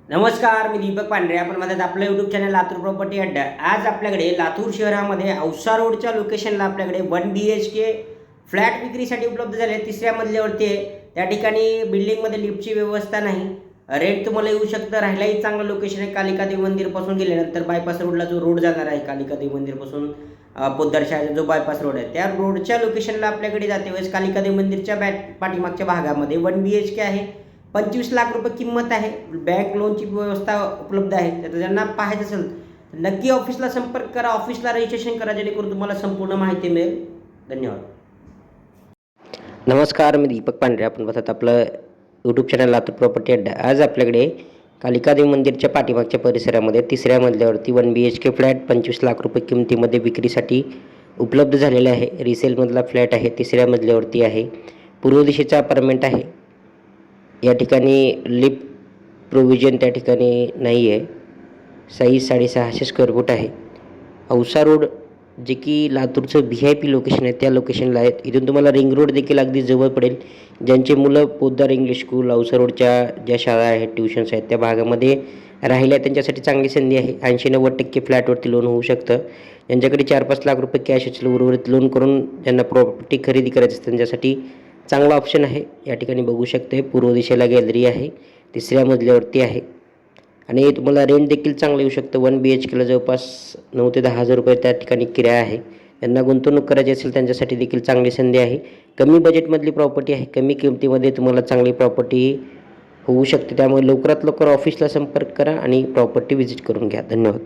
नमस्कार, मी दीपक पांढरे. आपण म्हणतात आपलं यूट्यूब चॅनल लातूर प्रॉपर्टी अड्डा. आज आपल्याकडे लातूर शहरामध्ये औसा रोडच्या लोकेशनला आपल्याकडे 1 BHK फ्लॅट विक्रीसाठी उपलब्ध झाले. तिसऱ्या मजल्यावरती आहे. त्या ठिकाणी बिल्डिंगमध्ये लिफ्टची व्यवस्था नाही. रेंट तुम्हाला येऊ शकतं. राहायलाही चांगलं लोकेशन आहे. कालिका देवी मंदिरपासून गेल्यानंतर बायपास रोडला जो रोड जाणार आहे कालिका देवी मंदिरपासून पोद्दार शाळेचा जो बायपास रोड आहे त्या रोडच्या लोकेशनला आपल्याकडे जाते वेळेस कालिका देवी मंदिरच्या पाठीमागच्या भागामध्ये 1 BHK आहे. 25 लाख रुपये किंमत आहे. बँक लोनची व्यवस्था उपलब्ध आहे. तर ज्यांना पाहायचं असेल तर नक्की ऑफिसला संपर्क करा. ऑफिसला रजिस्ट्रेशन करा जेणेकरून तुम्हाला संपूर्ण माहिती मिळेल. धन्यवाद. नमस्कार, मी दीपक पांढरे. आपण बघतात आपलं यूट्यूब चॅनल लातूर प्रॉपर्टी अड्डा. आज आपल्याकडे कालिकादेवी मंदिरच्या पाठीमागच्या परिसरामध्ये तिसऱ्या मजल्यावरती 1 BHK फ्लॅट 25 लाख रुपये किमतीमध्ये विक्रीसाठी उपलब्ध झालेले आहे. रिसेलमधला फ्लॅट आहे. तिसऱ्या मजल्यावरती आहे. पूर्व दिशेचा अपार्टमेंट आहे. या ठिकाणी लिफ्ट प्रोव्हिजन त्या ठिकाणी नाही आहे. साईज 650 स्क्वेअर फूट आहे. औसा रोड जे की लातूरचं VIP लोकेशन आहे त्या लोकेशनला आहेत. इथून तुम्हाला रिंग रोड देखील अगदी जवळ पडेल. ज्यांचे मुलं पोद्दार इंग्लिश स्कूल औसा रोडच्या ज्या शाळा आहेत ट्युशन्स आहेत त्या भागामध्ये राहिल्या त्यांच्यासाठी चांगली संधी आहे. 80-90% फ्लॅटवरती लोन होऊ शकतं. ज्यांच्याकडे 4-5 लाख रुपये कॅश असेल उर्वरित लोन करून ज्यांना प्रॉपर्टी खरेदी करायची असते त्यांच्यासाठी चांगला ऑप्शन आहे. या ठिकाणी बघू शकते पूर्व दिशेला गॅलरी आहे. तिसऱ्या मजल्यावरती आहे आणि तुम्हाला रेंट देखील चांगलं येऊ शकतं. 1 BHKला जवळपास 9 ते 10 हजार रुपये त्या ठिकाणी किराया आहे. त्यांना गुंतवणूक करायची असेल त्यांच्यासाठी देखील चांगली संधी आहे. कमी बजेटमधली प्रॉपर्टी आहे. कमी किमतीमध्ये तुम्हाला चांगली प्रॉपर्टी होऊ शकते. त्यामुळे लवकरात लवकर ऑफिसला संपर्क करा आणि प्रॉपर्टी व्हिजिट करून घ्या. धन्यवाद.